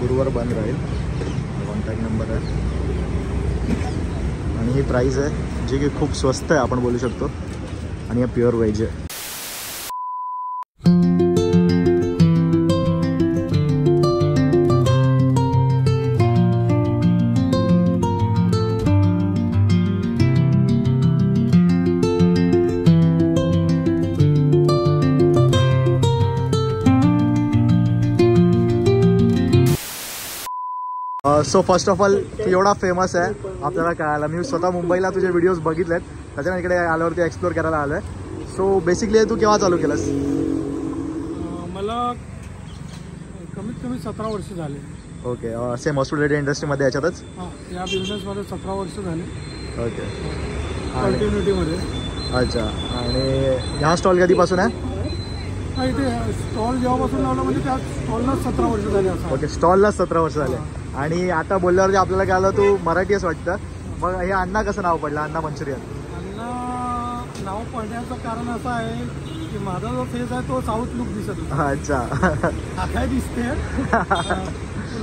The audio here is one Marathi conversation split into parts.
गुरुवार बंद राहील. कॉन्टॅक्ट नंबर आहे आणि ही प्राईस आहे जी की खूप स्वस्त आहे आपण बोलू शकतो. आणि हे प्युअर व्हेज आहे. सो फर्स्ट ऑफ ऑल तू एवढा फेमस आहे आपल्याला कळायला. मी स्वतः मुंबईला तुझे व्हिडिओज बघितलेत, त्याच्याने इकडे आल्यावरती एक्सप्लोर करायला आलो आहे. सो बेसिकली तू केव्हा चालू केलंस? मला कमीत कमी 17 वर्ष झाले. ओके. सेम हॉस्पिटॅलिटी इंडस्ट्रीमध्ये याच्यातच? हां, या बिझनेसमध्ये 17 वर्ष झाले. ओके. कंटिन्युटीमध्ये. अच्छा. आणि ह्या स्टॉल कधीपासून आहे? इथे स्टॉल जेव्हापासून लावला म्हणजे त्या स्टॉललाच 17 वर्ष झाले असं. ओके, स्टॉललाच 17 वर्ष झाले. आणि आता बोलल्यावरती आपल्याला काय आलं, तू मराठी असं वाटतं. मग हे अण्णा कसं नाव पडलं, अण्णा मंचुरियन? अण्णा नाव पडण्याचं कारण असं आहे की माझा जो फेस आहे तो साऊथ लुक दिसत होता. अच्छा. काय दिसते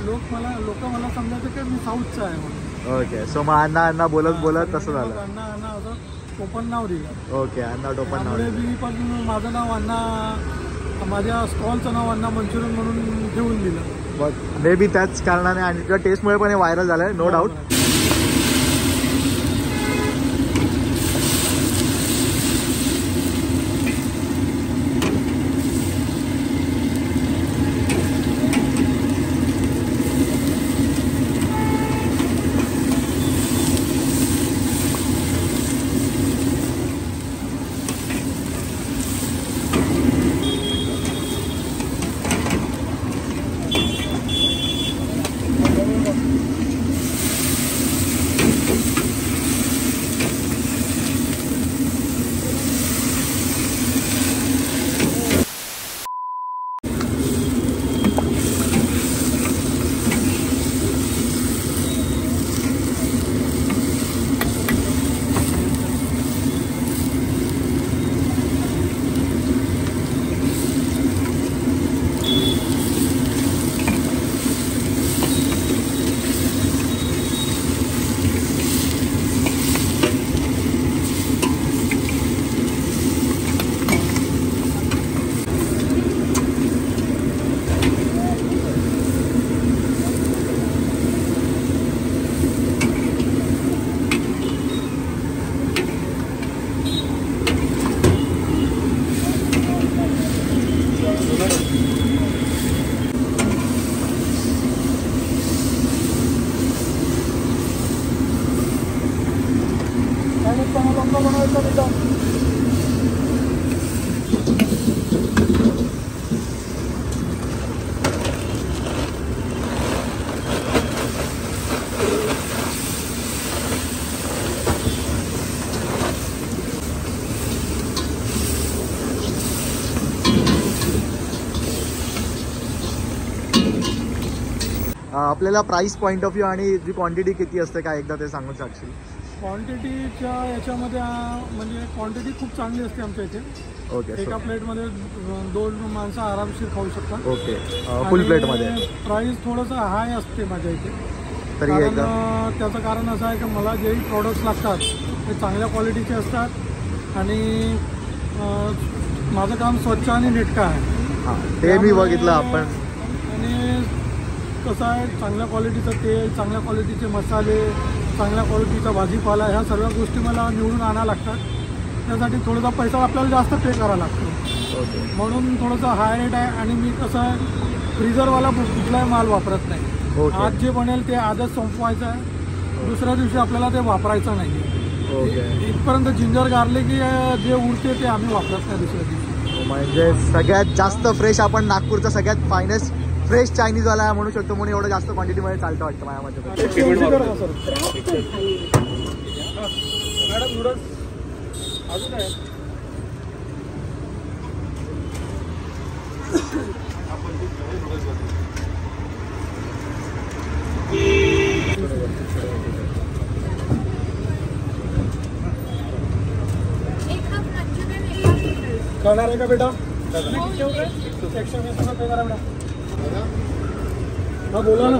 लोक मला समजायचं की मी साऊथचा आहे म्हणून. ओके. सो मग अण्णा अण्णा बोलत बोलत तसं झालं. अण्णा अण्णा असं टोपण नाव दिलं. ओके. अण्णा टोपण नाव. मी पण माझं नाव अण्णा, माझ्या स्टॉलचं नाव अण्णा मंचुरियन म्हणून घेऊन दिलं. बट मे बी त्याच कारणाने आणि तुझ्या टेस्टमुळे पण हे व्हायरल झालं आहे, नो डाऊट. आपल्याला प्राइस पॉईंट ऑफ व्ह्यू आणि जी क्वांटिटी किती असते काय एकदा ते सांगून शकशील? क्वांटिटीच्या याच्यामध्ये म्हणजे क्वांटिटी खूप चांगली असते आमच्या इथे. ओके. एका प्लेटमध्ये 2 माणसं आरामशीर खाऊ शकतात. ओके. फुल प्लेटमध्ये प्राइस थोडंसं हाय असते माझ्या इथे. तरी त्याचं कारण असं आहे की मला जेही प्रोडक्ट्स लागतात ते चांगल्या क्वालिटीचे असतात आणि माझं काम स्वच्छ आणि नेटकं आहे. हां, ते मी बघितलं आपण. आणि कसं आहे, चांगल्या क्वालिटीचं तेल, चांगल्या क्वालिटीचे मसाले, चांगल्या क्वालिटीचा भाजीपाला, ह्या सर्व गोष्टी मला निवडून आणायला लागतात. त्यासाठी थोडासा पैसा आपल्याला जास्त पे करावा लागतो. म्हणून थोडंसं हाय रेट आहे. आणि मी कसं फ्रीजरवाला कुठलाही माल वापरत नाही. आज जे बनेल ते आजच संपवायचं आहे, दुसऱ्या दिवशी आपल्याला ते वापरायचं नाही. इथपर्यंत जिंजर गार्लिक जे उरते ते आम्ही वापरत नाही दुसऱ्या दिवशी. म्हणजे सगळ्यात जास्त फ्रेश आपण नागपूरचा सगळ्यात फायनेस्ट फ्रेश चायनीजवाला म्हणू शकतो, म्हणून एवढं जास्त क्वांटिटीमध्ये चालतं वाटतं माझ्यामध्ये. मॅडम नूडल्स अजून आहे. करणार आहे का बेटा? 120 रुपये करा बेटा. हा बोला ना.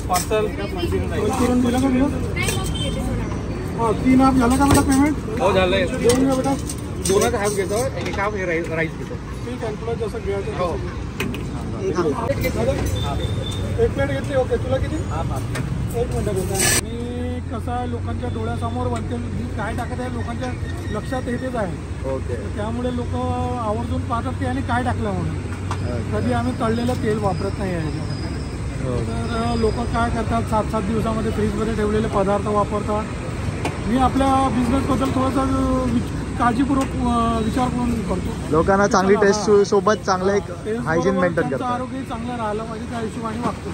पार्सल करून दिलं का तुला? हा 3 हाफ झालं का बेटा पेमेंट? हो झालंय. देऊन घ्या बेटा. दोनच हाफ घेतो आणि एक हाफ राईस घेतो. ठीक आहे तुला जसं घ्यायचं हो. एक प्लेट घेतली. ओके तुला किती? एक मिनटं बेटा. मी कसं आहे लोकांच्या डोळ्यासमोर बनते मी काय टाकत आहे लोकांच्या लक्षात येतेच आहे. ओके. त्यामुळे लोक आवर्जून पाहतात की आणि काय टाकलं म्हणून. कधी आम्ही तळलेलं तेल वापरत नाही आहे. तर लोक काय करतात 7-7 दिवसामध्ये फ्रीजमध्ये ठेवलेले पदार्थ वापरतात. मी आपल्या बिझनेसबद्दल थोडंसं काळजीपूर्वक विचार करून करतो. लोकांना चांगली टेस्ट सोबत चांगलं एक हायजीन मेंटेन करतात. आरोग्य चांगलं राहिलं पाहिजे त्या हिशोबाने वागतो.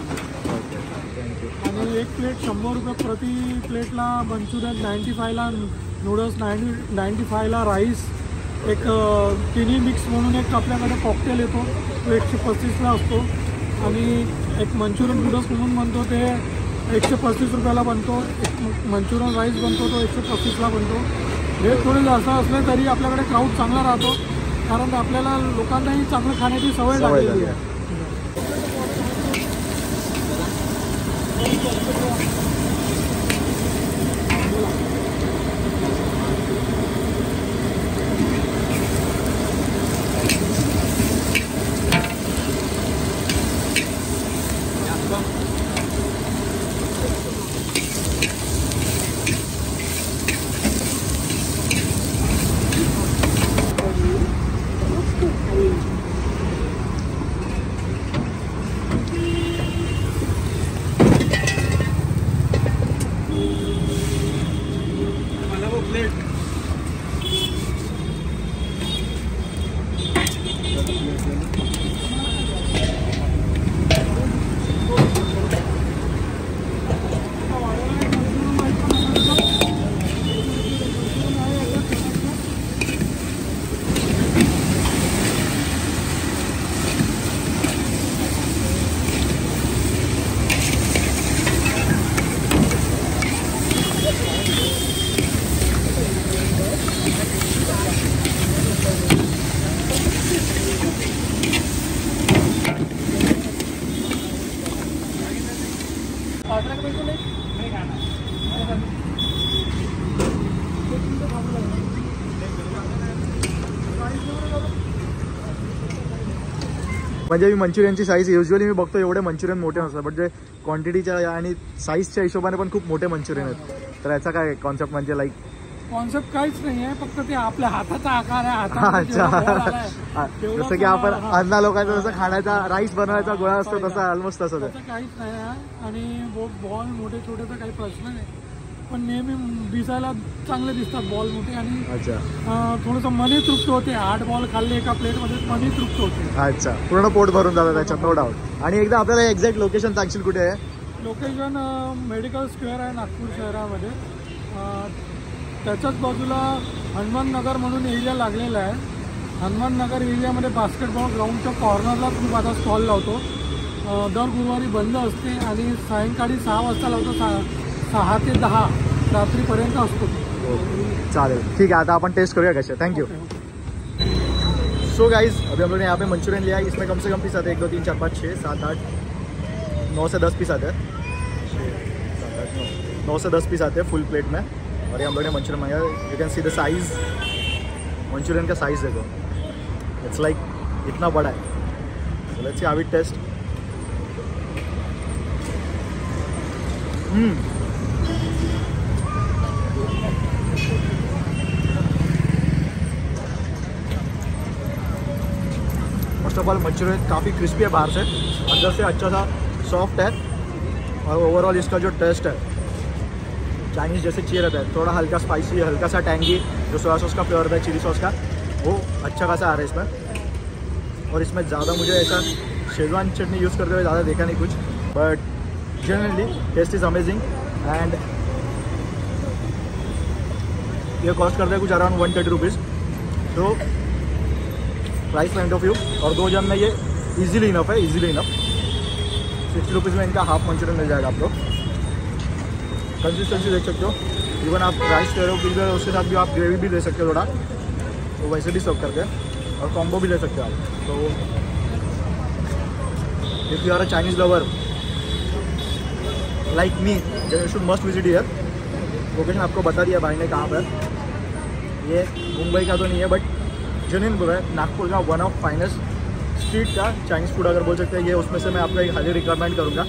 आणि एक प्लेट 100 रुपये प्रति प्लेटला. मंचुरियन 95ला, नूडल्स 95ला, राईस एक तिन्ही मिक्स म्हणून एक आपल्याकडे कॉकटेल येतो तो 135ला असतो. आणि एक मंचुरियन नूडल्स म्हणून बनतो ते 135 रुपयाला बनतो. एक मंचुरियन राईस बनतो तो 135ला बनतो. हे थोडे जास्त असले तरी आपल्याकडे क्राऊड चांगला राहतो कारण आपल्याला लोकांनाही चांगलं खाण्याची सवय लागलेली आहे. म्हणजे मी मंचुरियनची साईज युजली मी बघतो एवढे मंचुरियन मोठे नसतात बट जे क्वांटिटीच्या आणि साईजच्या हिशोबाने पण खूप मोठे मंचुरियन आहेत. तर याचा काय कॉन्सेप्ट म्हणजे लाईक कॉन्सेप्ट काहीच नाही आहे फक्त ते आपल्या हाताचा आकार आहे. अच्छा जसं की आपण अन्ना लोकांचा जसं खाण्याचा राईस बनवायचा गोळा असतो तसा ऑलमोस्ट तसंच आहे. काहीच नाही आहे आणि बॉल मोठे छोटेचा काही प्रश्न नाही पण नेहमी दिसायला चांगले दिसतात बॉल मोठे आणि अच्छा थोडंसं मनी तृप्त होते. 8 बॉल खाल्ले एका प्लेटमध्ये मनी तृप्त होते. अच्छा पूर्ण पोट भरून जातं त्याच्यात नो डाऊट. आणि एकदा आपल्याला एक्झॅक्ट लोकेशन सांगशील कुठे आहे? लोकेशन मेडिकल स्क्वेअर आहे नागपूर शहरामध्ये. त्याच्याच बाजूला हनुमान नगर म्हणून एरिया लागलेला आहे. हनुमान नगर एरियामध्ये बास्केटबॉल ग्राउंडच्या कॉर्नरला तुम्ही माझा स्टॉल लावतो. दर गुरुवारी बंद असते आणि सायंकाळी 6 वाजता लावतो. 6 ते 10 रात्रीपर्यंत असतो. चालेल ठीक है. आता अपन टेस्ट करूँगा कैसे. Thank you. सो गाइज अभी हम लोग ने यहाँ पे मंचूरियन लिया है. इसमें कम से कम पीस आते हैं 1 2 3 4 5 6 7 8 9 से 10 पीस आते हैं. 9 से 10 पीस आते हैं फुल प्लेट में. और ये हम लोग ने मंचूरियन मंगाया. You can see the size. Manchurian का साइज़ देखो. इट्स लाइक इतना बड़ा है. So let's see how it taste. First of all Manchurian काफ़ी क्रिस्पी है बाहर से, अंदर से अच्छा सा सॉफ्ट है. और ओवरऑल इसका जो टेस्ट है चाइनीज़ जैसे चाहिए रहता है, थोड़ा हल्का स्पाइसी, हल्का सा टैंगी, जो सोया सॉस का फ्लेवर रहता है, चिली सॉस का, वो अच्छा खासा आ रहा है इसमें। और इसमें ज़्यादा मुझे ऐसा शेजवान चटनी यूज़ करते हुए ज़्यादा देखा नहीं कुछ, but generally taste is amazing. And ये कॉस्ट करता है कुछ अराउंड 130 रुपीज़, तो प्राइस पॉइंट ऑफ व्यू और 2 जन में ये इजीली इनफ है, इजीली इनफ। 60 रुपीज़ में इनका हाफ मंचूरियन मिल जाएगा आपको। कंसिस्टेंसी देख सकते हो, इवन आप राइस ले रहे हो पिज़्ज़ा, उसके साथ भी आप ग्रेवी भी ले सकते हो थोड़ा, तो वैसे भी सर्व करते हैं, और कॉम्बो भी ले सकते हो आप। तो if you are a Chinese lover like me, you should must visit here. Location आपको बता दिया भाई ने कहाँ पर, ये मुंबई का तो नहीं है बट जेन्युइन बोल रहा है, नागपुर का वन ऑफ फाइनेस्ट स्ट्रीट का चाइनीज़ फूड अगर बोल सकते हैं ये, उसमें से मैं आपको एक हाईली रिकमेंड करूँगा।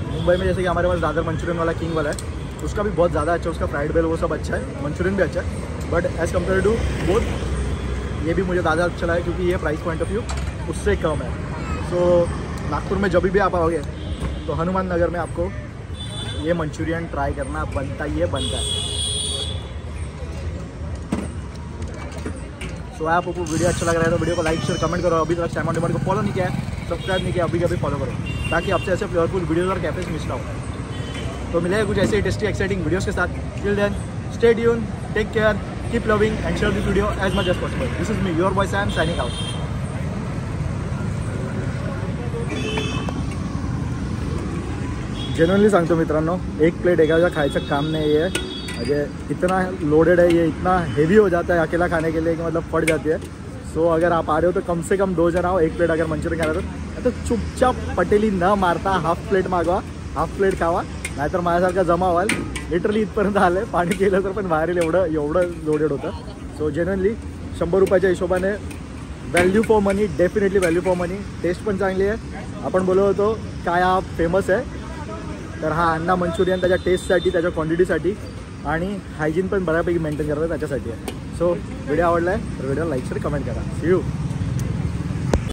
मुंबई में जैसे कि हमारे पास दादर मंचूरियन वाला किंग वाला है, उसका भी बहुत ज़्यादा अच्छा, उसका फ्राइड बेल वो सब अच्छा है, मंचूरियन भी अच्छा है, but as compare to both ये भी मुझे ज़्यादा अच्छा लगा क्योंकि ये प्राइस पॉइंट ऑफ व्यू उससे कम है। सो नागपुर में जब भी आप आओगे तो हनुमान नगर में आपको ये मंचूरियन ट्राई करना बनता ही है। सो आप आपको वीडियो अच्छा लग रहा है तो वीडियो को लाइक शेयर कमेंट करो। अभी तक सैमन डिमांड को फॉलो नहीं किया है, सब्सक्राइब नहीं किया, अभी फॉलो करो ताकि आपसे ऐसे फ्लेवरफुल वीडियोज़ और कैफेज मिस ना हो। तो मिलेगा कुछ ऐसे ही टेस्टी एक्साइटिंग वीडियोज़ के साथ। Till then stay tune, take care, keep loving and share this video as much as possible. This is me your boy Sam signing out. Genuinely सांगतो मित्रांनो, एक प्लेट एकाचा खायचं काम नाही आहे, म्हणजे इतना लोडेड है, ये इतना हेवी हो जाता है अकेला खाने के लिए कि मतलब फट जाती है। सो अगर आप आ रहे हो तो कम से कम 2 जन आओ, एक प्लेट अगर मंचुरियन खा रहे हो तो चुपचाप पटेली न मारता हाफ प्लेट मागवा, हाफ प्लेट खावा, नाहीतर माझ्यासारखा जमा व्हाल। लिटरली इथपर्यंत आलं आहे, पाणी केलं तर पण बाहेर एवढं लोडेड होतं। सो जेन्युइनली 100 रुपयाच्या हिशोबाने value for money, definitely value for money. Taste पण चांगली आहे। आपण बोलत होतो काय हा फेमस आहे, तर हा अण्णा मंचुरियन त्याच्या टेस्टसाठी, त्याच्या क्वांटिटीसाठी आणि हायजीन पण बऱ्यापैकी मेंटेन करतात त्याच्यासाठी आहे। सो व्हिडिओ आवडला आहे तर व्हिडिओला लाईक शेअर कमेंट करा। See you.